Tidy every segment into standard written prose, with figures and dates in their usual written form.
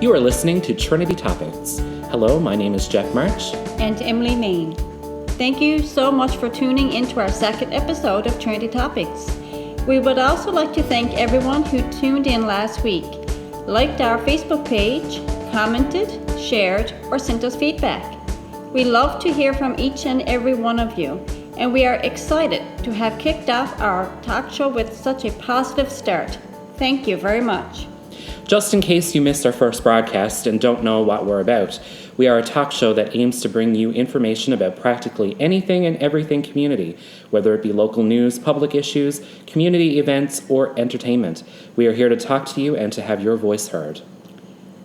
You are listening to Trinity Topics. Hello, my name is Jeff March. And Emily Mayne. Thank you so much for tuning into our second episode of Trinity Topics. We would also like to thank everyone who tuned in last week, liked our Facebook page, commented, shared, or sent us feedback. We love to hear from each and every one of you, and we are excited to have kicked off our talk show with such a positive start. Thank you very much. Just in case you missed our first broadcast and don't know what we're about, we are a talk show that aims to bring you information about practically anything and everything community, whether it be local news, public issues, community events, or entertainment. We are here to talk to you and to have your voice heard.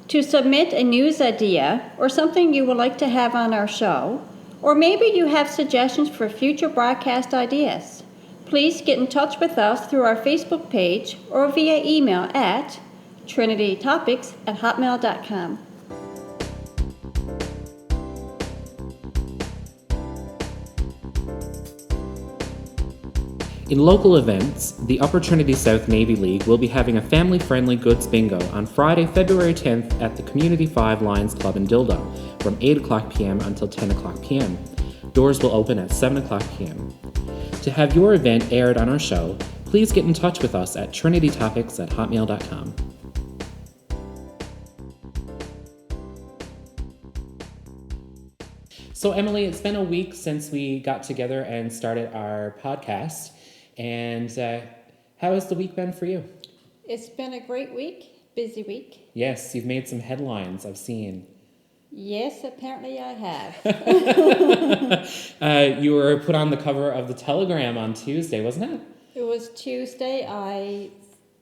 To submit a news idea or something you would like to have on our show, or maybe you have suggestions for future broadcast ideas, please get in touch with us through our Facebook page or via email at trinitytopics@hotmail.com. In local events, the Upper Trinity South Navy League will be having a family-friendly goods bingo on Friday, February 10th at the Community 5 Lions Club in Dildo from 8 o'clock p.m. until 10 o'clock p.m. Doors will open at 7 o'clock p.m. To have your event aired on our show, please get in touch with us at trinitytopics@hotmail.com. So Emily, it's been a week since we got together and started our podcast. And how has the week been for you? It's been a great week, busy week. Yes, you've made some headlines, I've seen. Yes, apparently I have. You were put on the cover of the Telegram on Tuesday, wasn't it? It was Tuesday. I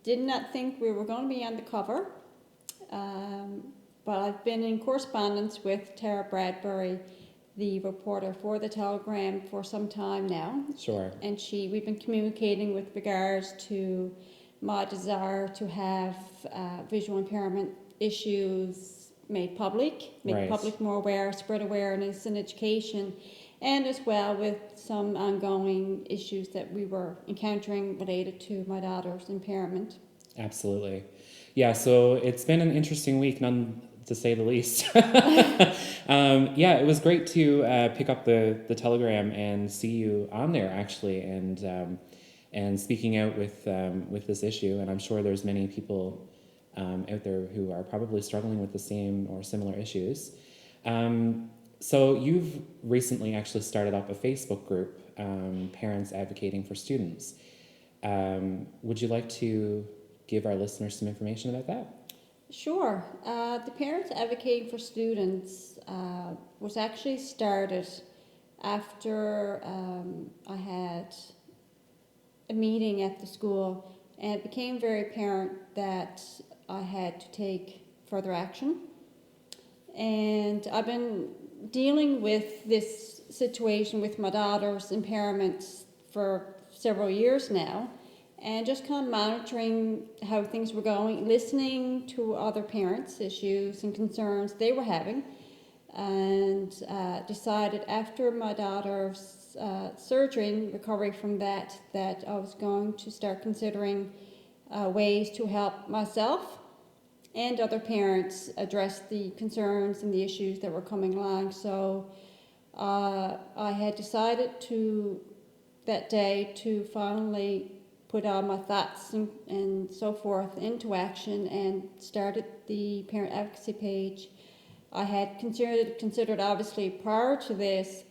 did not think we were going to be on the cover, but I've been in correspondence with Tara Bradbury, the reporter for the Telegram, for some time now. Sure. And we've been communicating with regards to my desire to have visual impairment issues made public, make the public more aware, spread awareness and education, and as well with some ongoing issues that we were encountering related to my daughter's impairment. Absolutely. Yeah, so it's been an interesting week, none to say the least. Yeah, it was great to pick up the Telegram and see you on there, actually, and speaking out with this issue. And I'm sure there's many people out there who are probably struggling with the same or similar issues. So you've recently actually started up a Facebook group, Parents Advocating for Students. Would you like to give our listeners some information about that? Sure. The Parents Advocating for Students was actually started after I had a meeting at the school, and it became very apparent that I had to take further action. And I've been dealing with this situation with my daughter's impairments for several years now, and just kind of monitoring how things were going, listening to other parents' issues and concerns they were having, and decided after my daughter's surgery and recovery from that I was going to start considering ways to help myself and other parents address the concerns and the issues that were coming along. So I had decided that day to finally put all my thoughts and so forth into action and started the parent advocacy page. I had considered obviously prior to this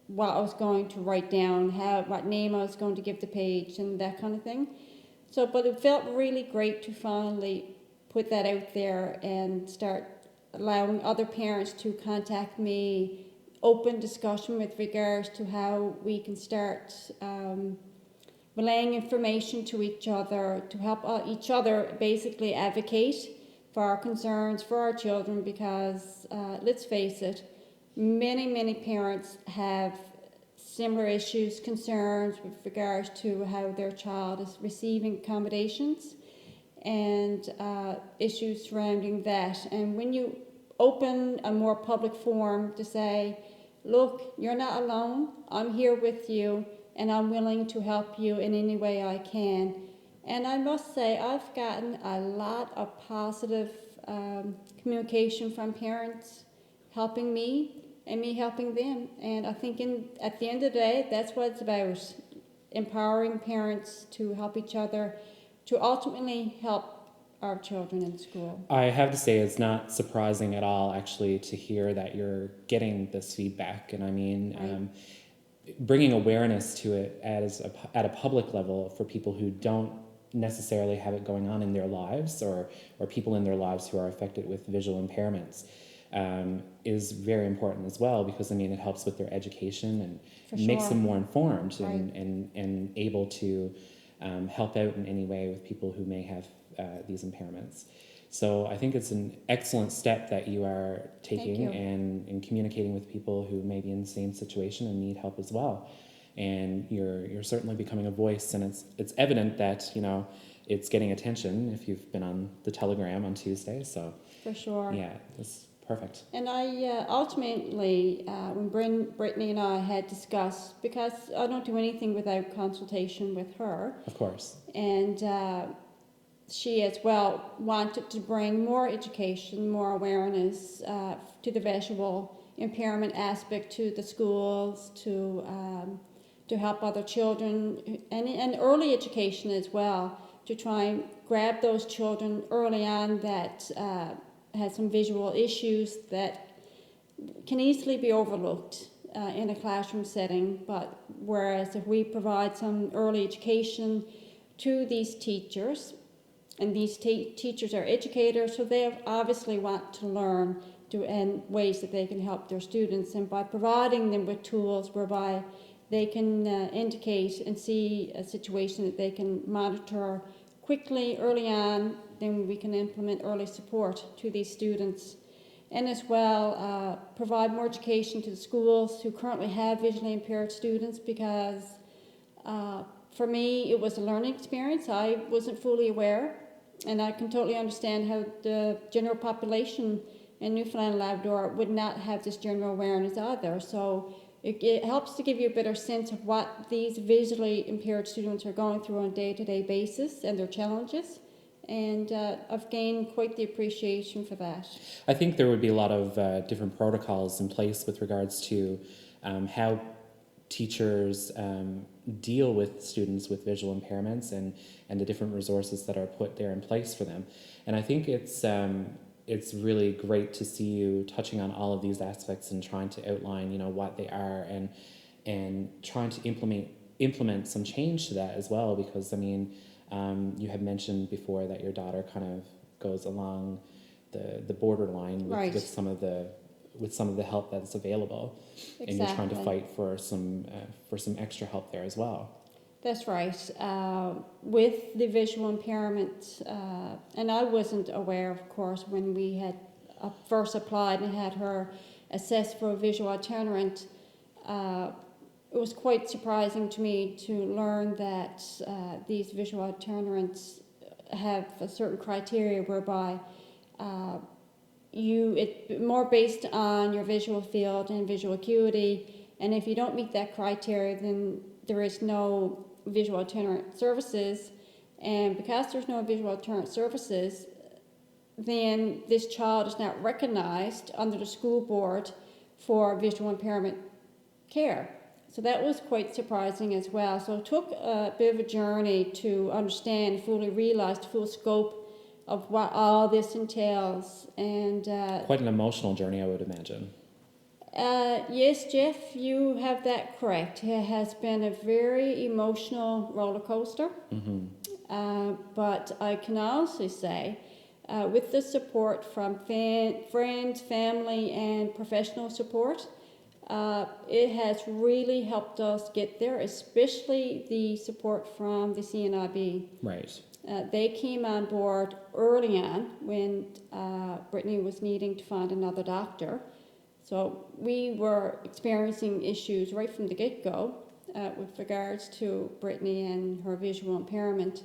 what I was going to write down, what name I was going to give the page and that kind of thing. So, but it felt really great to finally put that out there and start allowing other parents to contact me, open discussion with regards to how we can start relaying information to each other, to help each other basically advocate for our concerns for our children, because let's face it, many parents have similar issues, concerns with regards to how their child is receiving accommodations and issues surrounding that. And when you open a more public forum to say, look, you're not alone, I'm here with you, and I'm willing to help you in any way I can. And I must say, I've gotten a lot of positive communication from parents helping me and me helping them. And I think at the end of the day, that's what it's about, empowering parents to help each other, to ultimately help our children in school. I have to say it's not surprising at all, actually, to hear that you're getting this feedback. And I mean, Right. Bringing awareness to it at a public level for people who don't necessarily have it going on in their lives, or people in their lives who are affected with visual impairments, is very important as well, because I mean it helps with their education and For makes sure. them more informed Right. and able to help out in any way with people who may have these impairments. So I think it's an excellent step that you are taking you. and communicating with people who may be in the same situation and need help as well. And you're certainly becoming a voice, and it's evident that it's getting attention if you've been on the Telegram on Tuesday. So For sure. yeah, it's perfect. And I ultimately, when Brittany and I had discussed, because I don't do anything without consultation with her, Of course. and she as well wanted to bring more education, more awareness to the visual impairment aspect to the schools, to help other children, and early education as well, to try and grab those children early on that has some visual issues that can easily be overlooked in a classroom setting. But whereas if we provide some early education to these teachers, and these teachers are educators, so they obviously want to learn and ways that they can help their students, and by providing them with tools whereby they can indicate and see a situation that they can monitor quickly early on, then we can implement early support to these students. And as well, provide more education to the schools who currently have visually impaired students, because for me, it was a learning experience. I wasn't fully aware, and I can totally understand how the general population in Newfoundland and Labrador would not have this general awareness either. So it helps to give you a better sense of what these visually impaired students are going through on a day-to-day basis and their challenges. And I've gained quite the appreciation for that. I think there would be a lot of different protocols in place with regards to how teachers deal with students with visual impairments and the different resources that are put there in place for them. And I think it's really great to see you touching on all of these aspects and trying to outline what they are, and trying to implement some change to that as well, because I mean you had mentioned before that your daughter kind of goes along the borderline with, Right. with some of the help that's available. Exactly. And you're trying to fight for some extra help there as well. That's right. With the visual impairment, and I wasn't aware, of course, when we had first applied and had her assessed for a visual itinerant. It was quite surprising to me to learn that these visual itinerants have a certain criteria whereby it's more based on your visual field and visual acuity, and if you don't meet that criteria, then there is no visual itinerant services. And because there's no visual itinerant services, then this child is not recognized under the school board for visual impairment care. So that was quite surprising as well. So it took a bit of a journey to understand, fully realize the full scope of what all this entails. And Quite an emotional journey, I would imagine. yes, Jeff, you have that correct. It has been a very emotional roller coaster. Mm-hmm. But I can honestly say, with the support from friends, family, and professional support, it has really helped us get there, especially the support from the CNIB. Right. They came on board early on when Brittany was needing to find another doctor. So we were experiencing issues right from the get-go with regards to Brittany and her visual impairment.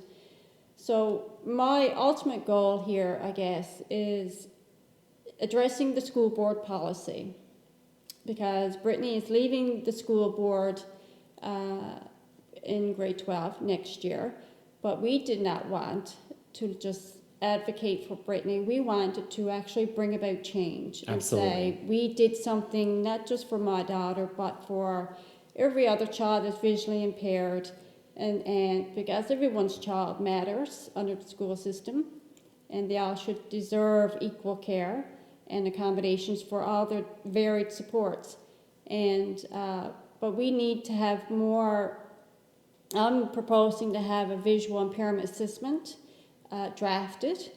So my ultimate goal here, I guess, is addressing the school board policy, because Brittany is leaving the school board in grade 12 next year, but we did not want to just advocate for Brittany. We wanted to actually bring about change and Absolutely. say we did something not just for my daughter, but for every other child that's visually impaired, and because everyone's child matters under the school system, and they all should deserve equal care and accommodations for all their varied supports. And but we need to have more. I'm proposing to have a visual impairment assessment drafted,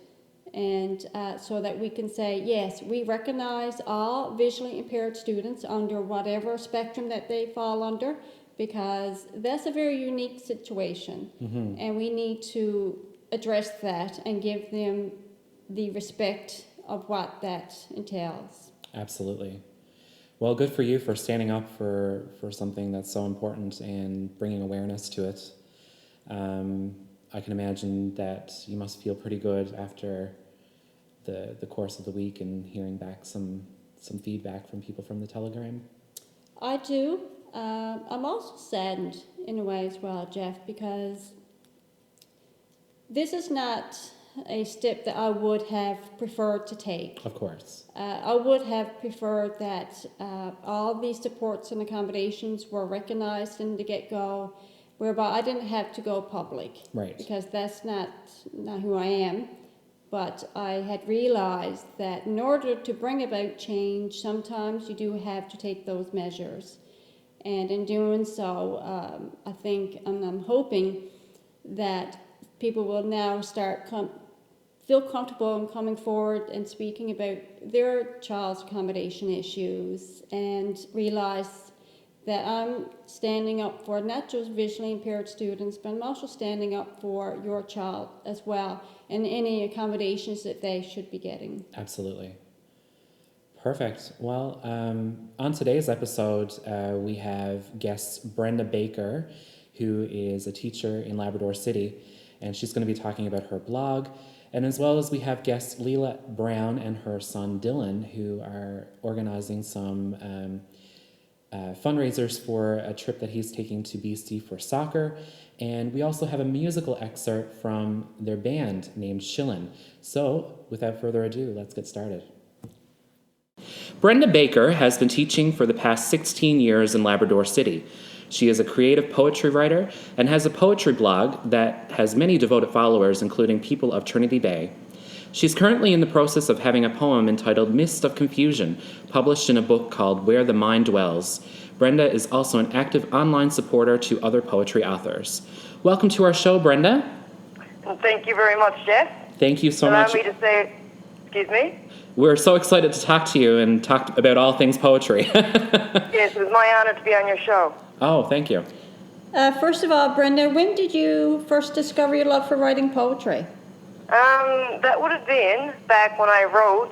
and so that we can say, yes, we recognize all visually impaired students under whatever spectrum that they fall under, because that's a very unique situation, and we need to address that and give them the respect of what that entails. Absolutely. Well, good for you for standing up for something that's so important and bringing awareness to it. I can imagine that you must feel pretty good after the course of the week and hearing back some feedback from people from the Telegram. I do. I'm also saddened in a way as well, Jeff, because this is not a step that I would have preferred to take. Of course. I would have preferred that all these supports and accommodations were recognized in the get-go, whereby I didn't have to go public. Right. Because that's not who I am. But I had realized that in order to bring about change, sometimes you do have to take those measures. And in doing so, I think, and I'm hoping that people will now start feel comfortable in coming forward and speaking about their child's accommodation issues, and realize that I'm standing up for not just visually impaired students, but I'm also standing up for your child as well, and any accommodations that they should be getting. Absolutely. Perfect. Well, on today's episode, we have guest Brenda Baker, who is a teacher in Labrador City, and she's going to be talking about her blog. And as well as we have guests Leila Brown and her son Dillon, who are organizing some fundraisers for a trip that he's taking to BC for soccer. And we also have a musical excerpt from their band named Shillon. So without further ado, let's get started. Brenda Baker has been teaching for the past 16 years in Labrador City. She is a creative poetry writer and has a poetry blog that has many devoted followers, including people of Trinity Bay. She's currently in the process of having a poem entitled Mist of Confusion, published in a book called Where the Mind Dwells. Brenda is also an active online supporter to other poetry authors. Welcome to our show, Brenda. Well, thank you very much, Jeff. Thank you so much. Allow me to say, excuse me? We're so excited to talk to you and talk about all things poetry. Yes, it was my honor to be on your show. Oh, thank you. First of all, Brenda, when did you first discover your love for writing poetry? That would have been back when I wrote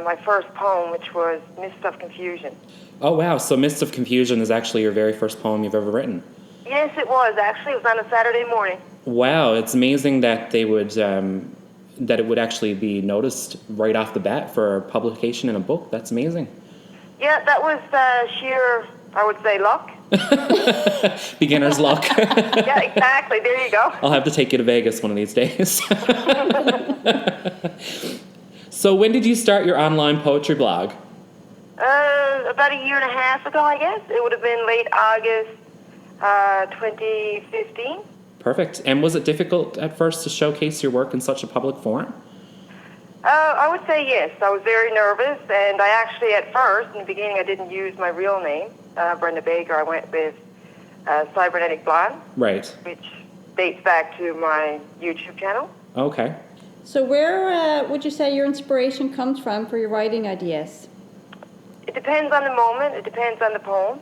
my first poem, which was Mist of Confusion. Oh, wow. So Mist of Confusion is actually your very first poem you've ever written. Yes, it was. Actually, it was on a Saturday morning. Wow. It's amazing that they would, that it would actually be noticed right off the bat for publication in a book. That's amazing. Yeah, that was sheer, I would say, luck. Beginner's luck. Yeah, exactly. There you go. I'll have to take you to Vegas one of these days. So when did you start your online poetry blog? About a year and a half ago, I guess. It would have been late August 2015. Perfect. And was it difficult at first to showcase your work in such a public forum? I would say yes. I was very nervous, and I actually, at first, in the beginning, I didn't use my real name, Brenda Baker. I went with Cybernetic Blonde, Right. which dates back to my YouTube channel. Okay. So where would you say your inspiration comes from for your writing ideas? It depends on the moment. It depends on the poem.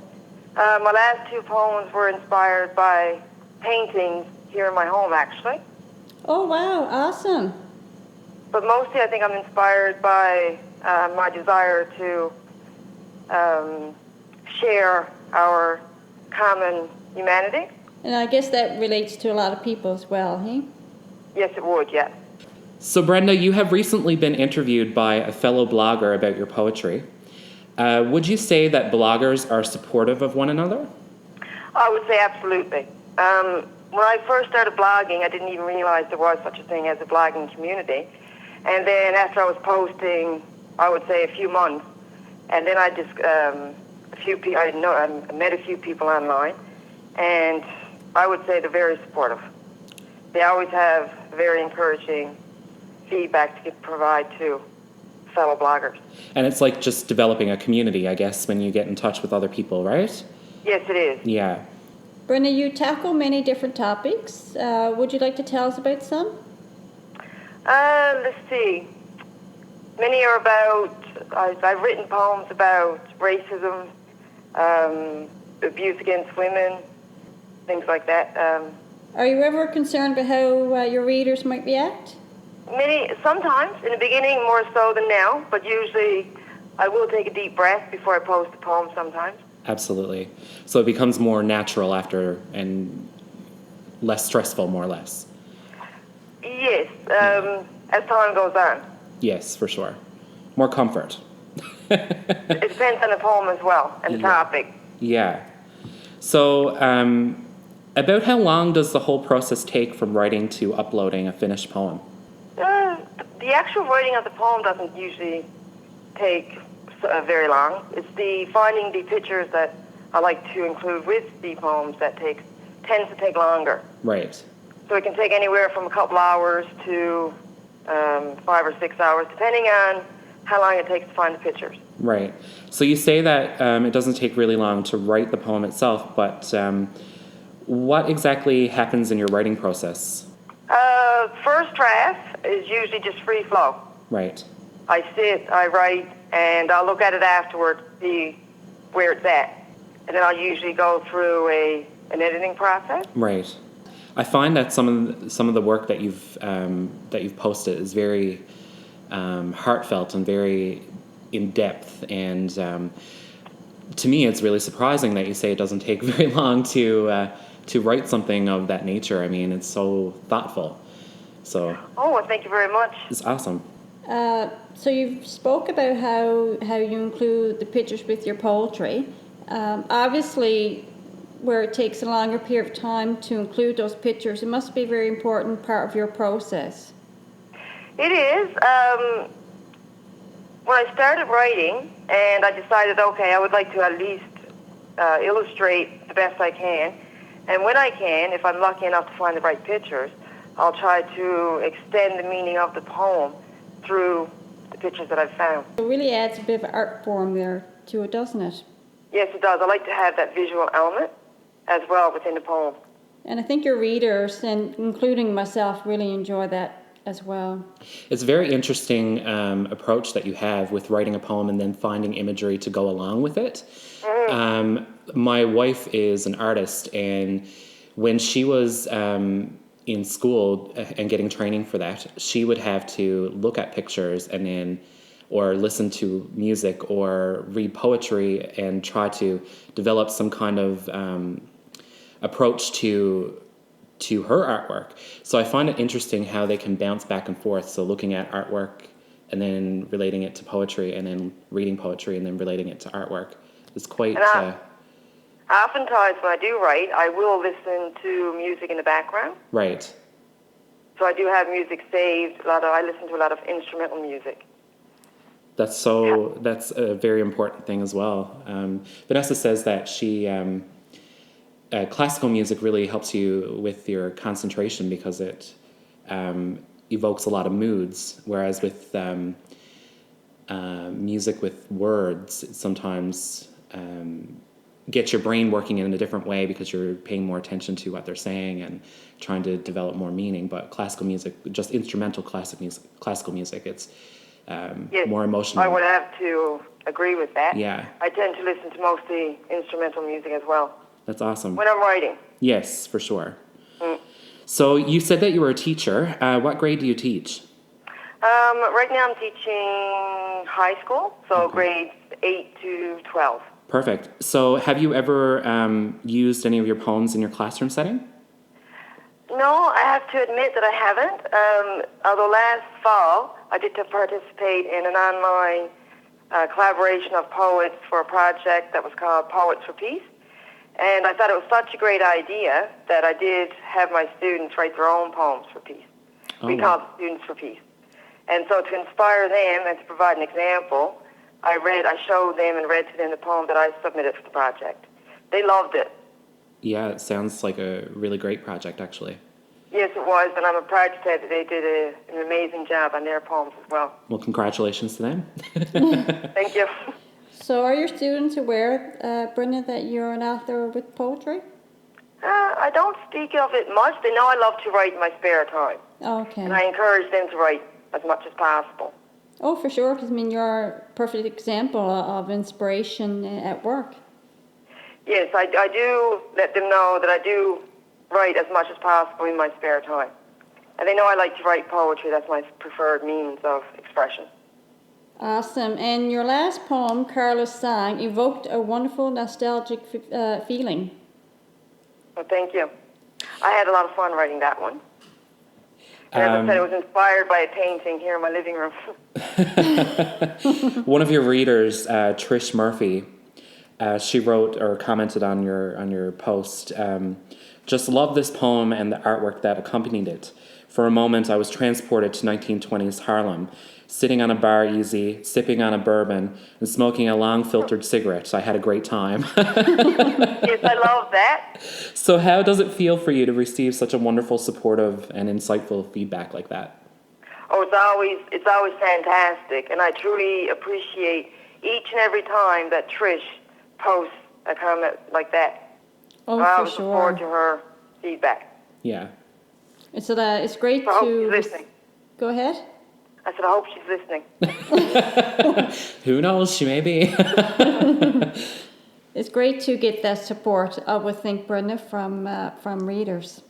My last two poems were inspired by paintings here in my home, actually. Oh, wow, awesome. But mostly I think I'm inspired by my desire to share our common humanity. And I guess that relates to a lot of people as well, hey? Yes, it would, yes. So Brenda, you have recently been interviewed by a fellow blogger about your poetry. Would you say that bloggers are supportive of one another? I would say absolutely. When I first started blogging, I didn't even realize there was such a thing as a blogging community. And then after I was posting, I would say a few months, and then I just I met a few people online, and I would say they're very supportive. They always have very encouraging feedback to provide to fellow bloggers. And it's like just developing a community, I guess, when you get in touch with other people, right? Yes, it is. Yeah. Brenda, you tackle many different topics. Would you like to tell us about some? Let's see. Many are about, I've written poems about racism, abuse against women, things like that. Are you ever concerned about how your readers might react? Sometimes, in the beginning more so than now, but usually I will take a deep breath before I post a poem sometimes. Absolutely. So it becomes more natural after and less stressful, more or less. Yes, as time goes on. Yes, for sure. More comfort. It depends on the poem as well and the topic. Yeah. So about how long does the whole process take from writing to uploading a finished poem? The actual writing of the poem doesn't usually take very long. It's the finding the pictures that I like to include with the poems that tends to take longer. Right. So it can take anywhere from a couple hours to 5 or 6 hours, depending on how long it takes to find the pictures. Right. So you say that it doesn't take really long to write the poem itself, but what exactly happens in your writing process? First draft is usually just free flow. Right. I sit, I write, and I'll look at it afterwards, see where it's at. And then I'll usually go through an editing process. Right. I find that some of the work that you've posted is very heartfelt and very in depth, and to me, it's really surprising that you say it doesn't take very long to write something of that nature. I mean, it's so thoughtful. So. Oh, well, thank you very much. It's awesome. So you spoke about how you include the pictures with your poetry. Obviously, where it takes a longer period of time to include those pictures, it must be a very important part of your process. It is. When I started writing, and I decided, okay, I would like to at least illustrate the best I can. And when I can, if I'm lucky enough to find the right pictures, I'll try to extend the meaning of the poem through the pictures that I've found. It really adds a bit of art form there to it, doesn't it? Yes, it does. I like to have that visual element as well within the poem. And I think your readers, and including myself, really enjoy that as well. It's a very interesting approach that you have with writing a poem and then finding imagery to go along with it. My wife is an artist, and when she was in school and getting training for that, she would have to look at pictures and then or listen to music or read poetry and try to develop some kind of approach to her artwork. So I find it interesting how they can bounce back and forth. So looking at artwork and then relating it to poetry, and then reading poetry and then relating it to artwork is quite... Oftentimes when I do write, I will listen to music in the background. Right. So I do have music saved. I listen to a lot of instrumental music. That's a very important thing as well. Vanessa says that she classical music really helps you with your concentration because it evokes a lot of moods, whereas with music with words, it sometimes gets your brain working in a different way because you're paying more attention to what they're saying and trying to develop more meaning. But classical music, just instrumental classical music, it's yes, more emotional. I would have to agree with that. Yeah. I tend to listen to mostly instrumental music as well. That's awesome. When I'm writing. Yes, for sure. So you said that you were a teacher. What grade do you teach? Right now I'm teaching high school, so grades 8 to 12. Perfect. So have you ever used any of your poems in your classroom setting? No, I have to admit that I haven't. Although last fall I did participate in an online collaboration of poets for a project that was called Poets for Peace. And I thought it was such a great idea that I did have my students write their own poems for peace. We called it Students for Peace. And so to inspire them and to provide an example, I showed them and read to them the poem that I submitted for the project. They loved it. Yeah, it sounds like a really great project, actually. Yes, it was, and I'm proud to say that they did an amazing job on their poems as well. Well, congratulations to them. Thank you. So are your students aware, Brenda, that you're an author with poetry? I don't speak of it much. They know I love to write in my spare time. Okay. And I encourage them to write as much as possible. Oh, for sure, because I mean, you're a perfect example of inspiration at work. Yes, I do let them know that I do write as much as possible in my spare time. And they know I like to write poetry. That's my preferred means of expression. Awesome. And your last poem, Carla's Song, evoked a wonderful nostalgic feeling. Well, thank you. I had a lot of fun writing that one. And as I said, it was inspired by a painting here in my living room. One of your readers, Trish Murphy, she wrote or commented on your post, just love this poem and the artwork that accompanied it. For a moment, I was transported to 1920s Harlem, sitting on a bar easy, sipping on a bourbon, and smoking a long filtered cigarette. I had a great time. Yes, I love that. So how does it feel for you to receive such a wonderful, supportive, and insightful feedback like that? Oh, it's always fantastic, and I truly appreciate each and every time that Trish posts a comment like that. Oh, I for always look forward to sure. her feedback. Yeah. It's great I hope to... she's listening. Go ahead. I said, I hope she's listening. Who knows? She may be. It's great to get that support, I would think, Brenda, from readers.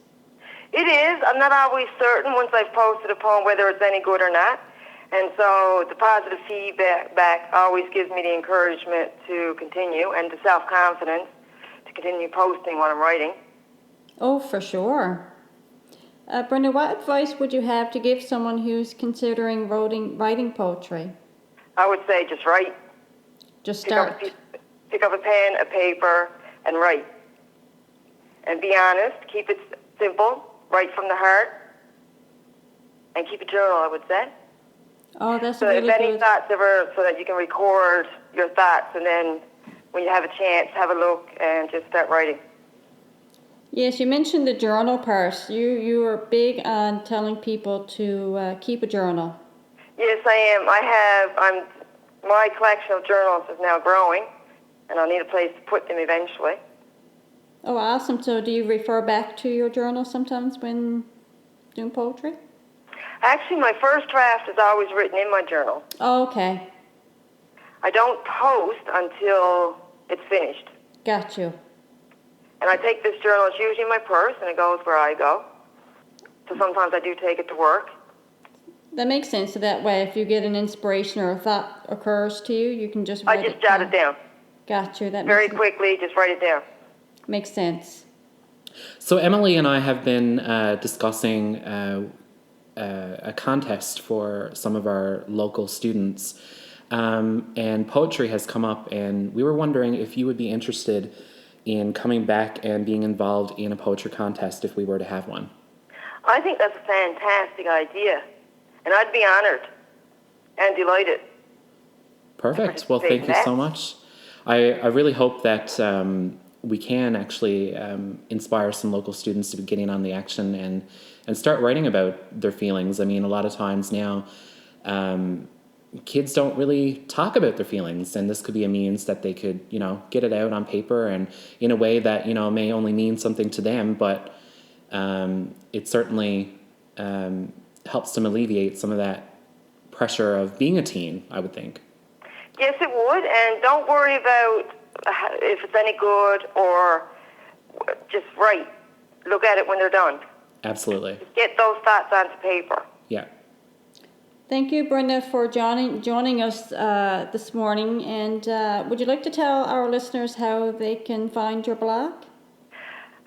It is. I'm not always certain once I've posted a poem whether it's any good or not. And so the positive feedback always gives me the encouragement to continue and the self-confidence to continue posting what I'm writing. Oh, for sure. Brenda, what advice would you have to give someone who's considering writing poetry? I would say just write. Just start. Pick up a pen, a paper, and write. And be honest. Keep it simple. Write from the heart. And keep a journal, I would say. Oh, that's so really if any good. thoughts ever, so that you can record your thoughts, and then when you have a chance, have a look and just start writing. Yes, you mentioned the journal part. You are big on telling people to keep a journal. Yes, I am. My collection of journals is now growing, and I'll need a place to put them eventually. Oh, awesome. So do you refer back to your journal sometimes when doing poetry? Actually, my first draft is always written in my journal. Oh, okay. I don't post until it's finished. Got you. And I take this journal, it's usually in my purse, and it goes where I go. So sometimes I do take it to work. That makes sense. So that way, if you get an inspiration or a thought occurs to you, you can just write I just jot it down. Got you. That Very makes quickly, just write it down. Makes sense. So Emily and I have been discussing a contest for some of our local students, and poetry has come up, and we were wondering if you would be interested in coming back and being involved in a poetry contest if we were to have one. I think that's a fantastic idea, and I'd be honored and delighted. Perfect. Well, thank you so much. I really hope that we can actually inspire some local students to be getting on the action and start writing about their feelings. I mean, a lot of times now, kids don't really talk about their feelings, and this could be a means that they could, get it out on paper and in a way that, may only mean something to them, but it certainly helps them alleviate some of that pressure of being a teen, I would think. Yes, it would, and don't worry about if it's any good, or just write. Look at it when they're done. Absolutely. Just get those thoughts onto paper. Yeah. Thank you, Brenda, for joining us this morning. And would you like to tell our listeners how they can find your blog?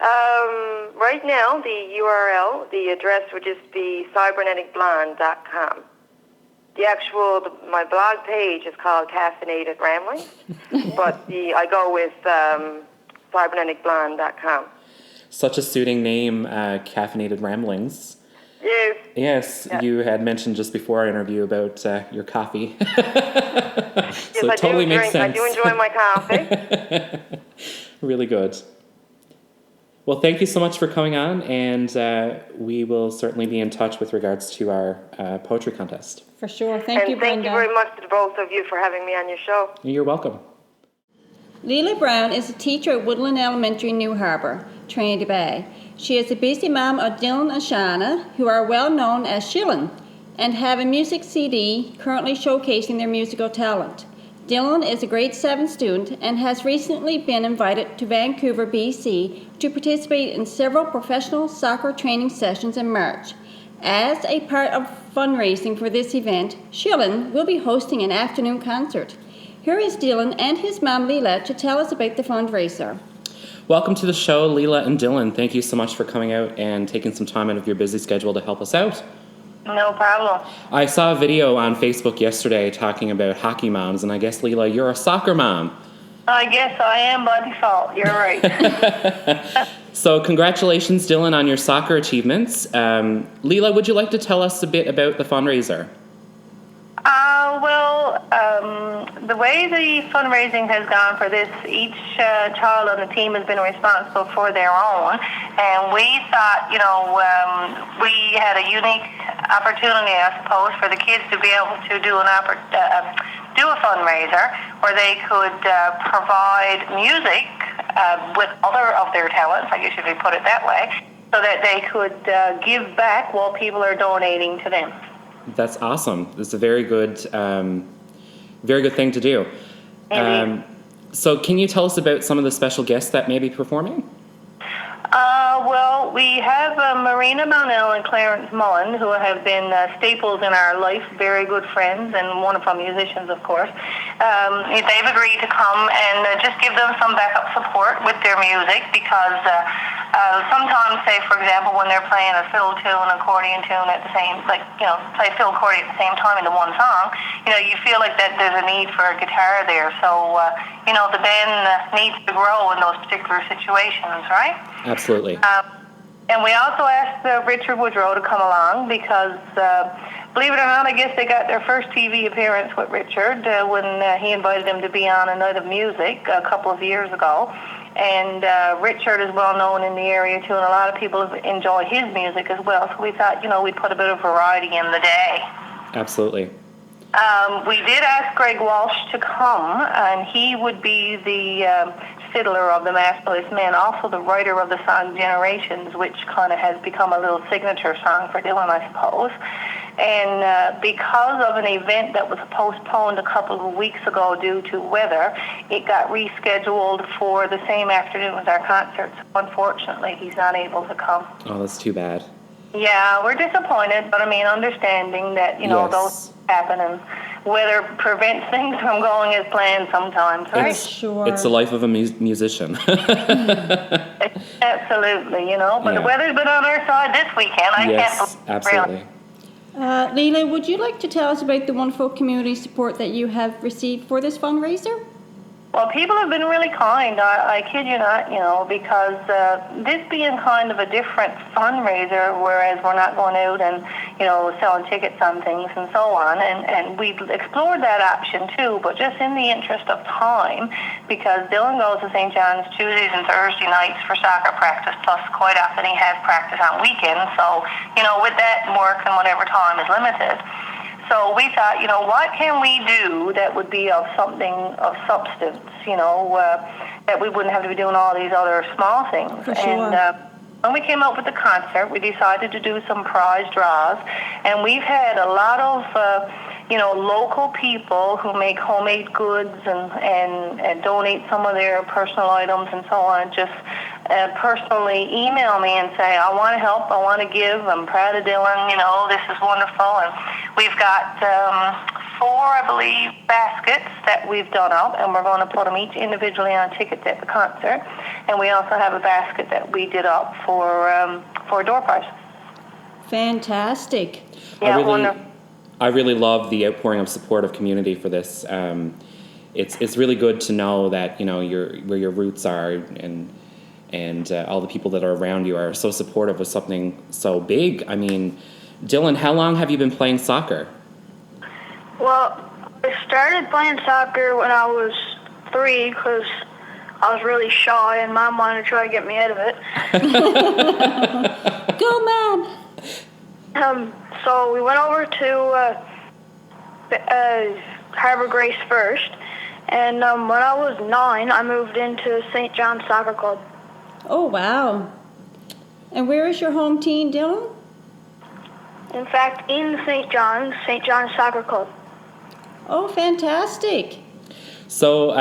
Right now, the URL, the address would just be cyberneticblonde.com. My blog page is called Caffeinated Ramblings, but I go with cyberneticblonde.com. Such a suiting name, Caffeinated Ramblings. Yes. Yes, Yeah. you had mentioned just before our interview about your coffee. Yes, So I it totally do makes drink. I sense. do enjoy my coffee. Really good. Well, thank you so much for coming on, and we will certainly be in touch with regards to our poetry contest. For sure. Thank you, And Brenda. thank you very much to the both of you for having me on your show. You're welcome. Leila Brown is a teacher at Woodland Elementary in New Harbour, Trinity Bay. She is the busy mom of Dillon and Shana, who are well known as Shillon, and have a music CD currently showcasing their musical talent. Dillon is a grade 7 student and has recently been invited to Vancouver, BC to participate in several professional soccer training sessions in March. As a part of fundraising for this event, Shillon will be hosting an afternoon concert. Here is Dillon and his mom Leila to tell us about the fundraiser. Welcome to the show, Leila and Dillon. Thank you so much for coming out and taking some time out of your busy schedule to help us out. No problem. I saw a video on Facebook yesterday talking about hockey moms, and I guess, Leila, you're a soccer mom. I guess I am by default. You're right. So congratulations, Dillon, on your soccer achievements. Leila, would you like to tell us a bit about the fundraiser? The way the fundraising has gone for this, each child on the team has been responsible for their own, and we thought, we had a unique opportunity, I suppose, for the kids to be able to do a fundraiser where they could provide music with other of their talents, I guess you could put it that way, so that they could give back while people are donating to them. That's awesome. It's a very good thing to do. So can you tell us about some of the special guests that may be performing? We have Marina Brownell and Clarence Mullen, who have been staples in our life, very good friends, and wonderful musicians, of course. They've agreed to come and just give them some backup support with their music because sometimes, say, for example, when they're playing a fiddle tune, accordion tune at the same, play fiddle accordion at the same time into one song, you feel like that there's a need for a guitar there. So, the band needs to grow in those particular situations, right? Absolutely. And we also asked Richard Woodrow to come along because, believe it or not, I guess they got their first TV appearance with Richard when he invited them to be on A Night of Music a couple of years ago. And Richard is well known in the area too, and a lot of people enjoy his music as well. So we thought, we'd put a bit of variety in the day. Absolutely. We did ask Greg Walsh to come, and he would be the fiddler of the Maskless Men, also the writer of the song Generations, which kind of has become a little signature song for Dillon, I suppose. And because of an event that was postponed a couple of weeks ago due to weather, it got rescheduled for the same afternoon as our concert. So unfortunately, he's not able to come. Oh, that's too bad. Yeah, we're disappointed, but understanding that, Yes. those happen and weather prevents things from going as planned sometimes, right? It's the life of a musician. Absolutely, but Yeah. the weather's been on our side this weekend. I Yes, can't believe absolutely. Leila, would you like to tell us about the wonderful community support that you have received for this fundraiser? Well, people have been really kind. I kid you not, because this being kind of a different fundraiser, whereas we're not going out and, selling tickets on things and so on. And we explored that option too, but just in the interest of time, because Dillon goes to St. John's Tuesdays and Thursday nights for soccer practice, plus quite often he has practice on weekends. So, with that work and whatever time is limited. So we thought, what can we do that would be of something of substance, that we wouldn't have to be doing all these other small things. For sure. And when we came up with the concert, we decided to do some prize draws, and we've had a lot of, local people who make homemade goods and donate some of their personal items and so on, just personally email me and say, I want to help, I want to give, I'm proud of Dillon, this is wonderful. And we've got 4, I believe, baskets that we've done up, and we're going to put them each individually on tickets at the concert. And we also have a basket that we did up for a door prize. Fantastic. Yeah, wonderful. I really love the outpouring of support of community for this. It's really good to know that where your roots are, and and all the people that are around you are so supportive of something so big. I mean, Dillon, how long have you been playing soccer? Well, I started playing soccer when I was 3 because I was really shy and Mom wanted to try to get me out of it. Go, Mom! So we went over to Harbor Grace first, and when I was 9, I moved into St. John's Soccer Club. Oh, wow. And where is your home team, Dillon? In fact, in St. John's Soccer Club. Oh, fantastic. So,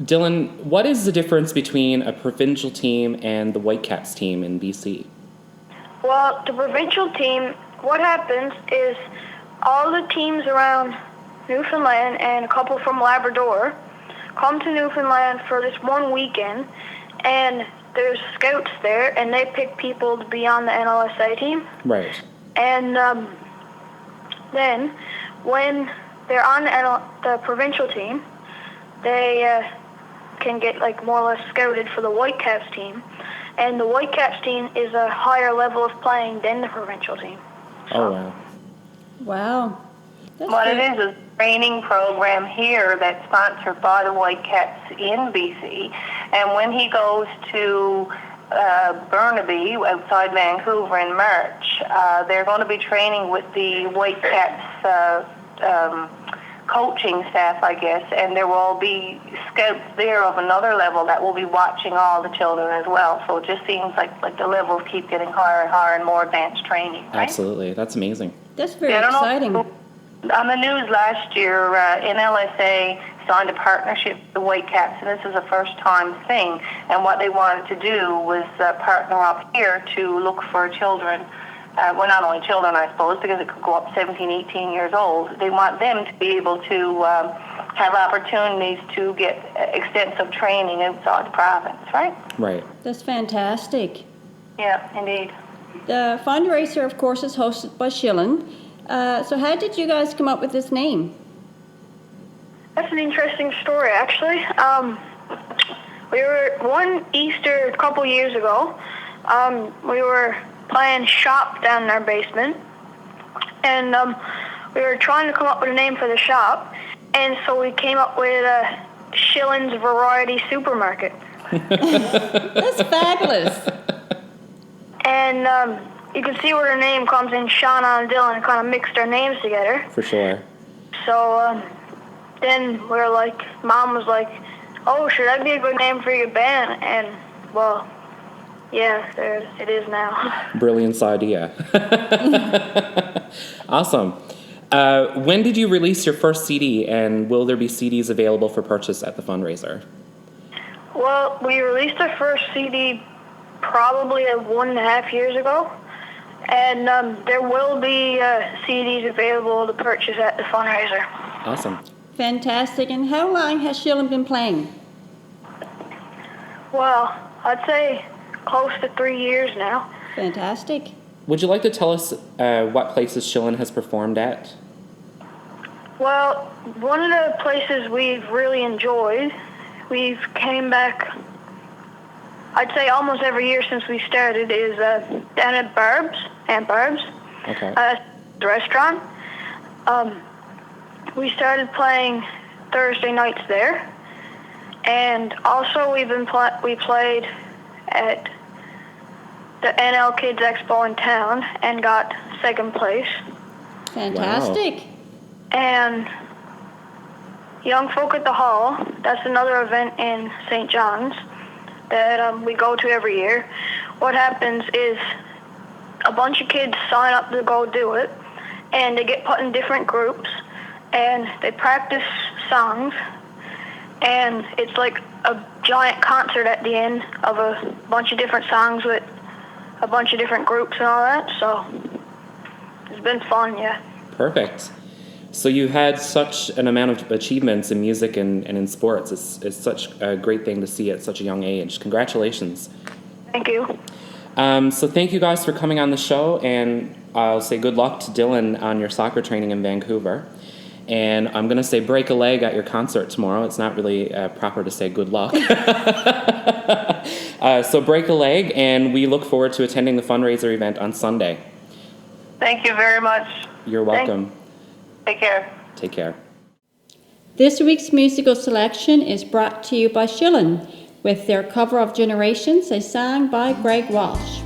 Dillon, what is the difference between a provincial team and the Whitecaps team in BC? Well, the provincial team, what happens is all the teams around Newfoundland and a couple from Labrador come to Newfoundland for this one weekend, and there's scouts there, and they pick people to be on the NLSA team. Right. And then when they're on the provincial team, they can get like more or less scouted for the Whitecaps team. And the Whitecaps team is a higher level of playing than the provincial team. Oh, wow. Wow. That's What good. it is a training program here that's sponsored by the Whitecaps in BC. And when he goes to Burnaby, outside Vancouver in March, they're going to be training with the Whitecaps coaching staff, I guess, and there will be scouts there of another level that will be watching all the children as well. So it just seems like the levels keep getting higher and higher and more advanced training, right? Absolutely. That's amazing. That's very I don't exciting. know. On the news last year, NLSA signed a partnership with the Whitecaps, and this is a first-time thing. And what they wanted to do was partner up here to look for children. Well, not only children, I suppose, because it could go up 17, 18 years old. They want them to be able to have opportunities to get extensive training outside the province, right? Right. That's fantastic. Yeah, indeed. The fundraiser, of course, is hosted by Shillon. So how did you guys come up with this name? That's an interesting story, actually. We were one Easter a couple years ago. We were playing shop down in our basement, and we were trying to come up with a name for the shop, and so we came up with Shillon's Variety Supermarket. That's fabulous. And you can see where the name comes in. Shillon and Dillon kind of mixed our names together. For sure. So then we were like, Mom was like, "Oh, should that be a good name for your band?" And well, yeah, there it is now. Brilliant idea. Awesome. When did you release your first CD, and will there be CDs available for purchase at the fundraiser? Well, we released our first CD probably 1.5 years ago, and there will be CDs available to purchase at the fundraiser. Awesome. Fantastic. And how long has Shillon been playing? Well, I'd say close to 3 years now. Fantastic. Would you like to tell us what places Shillon has performed at? Well, one of the places we've really enjoyed, we've came back, I'd say almost every year since we started, is down at Aunt Barb's, Okay. the restaurant. We started playing Thursday nights there, and also we played at the NL Kids Expo in town and got second place. Fantastic. And Young Folk at the Hall, that's another event in St. John's that we go to every year. What happens is a bunch of kids sign up to go do it, and they get put in different groups, and they practice songs, and it's like a giant concert at the end of a bunch of different songs with a bunch of different groups and all that, so it's been fun, yeah. Perfect. So you've had such an amount of achievements in music and in sports. It's such a great thing to see at such a young age. Congratulations. Thank you. So thank you guys for coming on the show, and I'll say good luck to Dillon on your soccer training in Vancouver. And I'm going to say break a leg at your concert tomorrow. It's not really proper to say good luck. So break a leg, and we look forward to attending the fundraiser event on Sunday. Thank you very much. You're welcome. Take care. Take care. This week's musical selection is brought to you by Shillon with their cover of Generations, a song by Greg Walsh.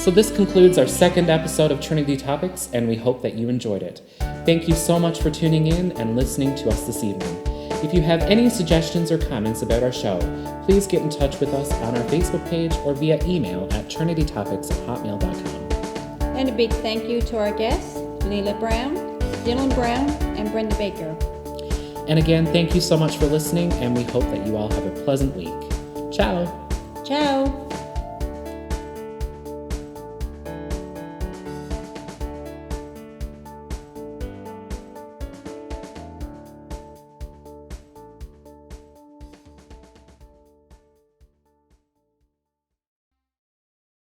So this concludes our second episode of Trinity Topics, and we hope that you enjoyed it. Thank you so much for tuning in and listening to us this evening. If you have any suggestions or comments about our show, please get in touch with us on our Facebook page or via email at trinitytopics@hotmail.com. And a big thank you to our guests, Leila Brown, Dillon Brown, and Brenda Baker. And again, thank you so much for listening, and we hope that you all have a pleasant week. Ciao! Ciao!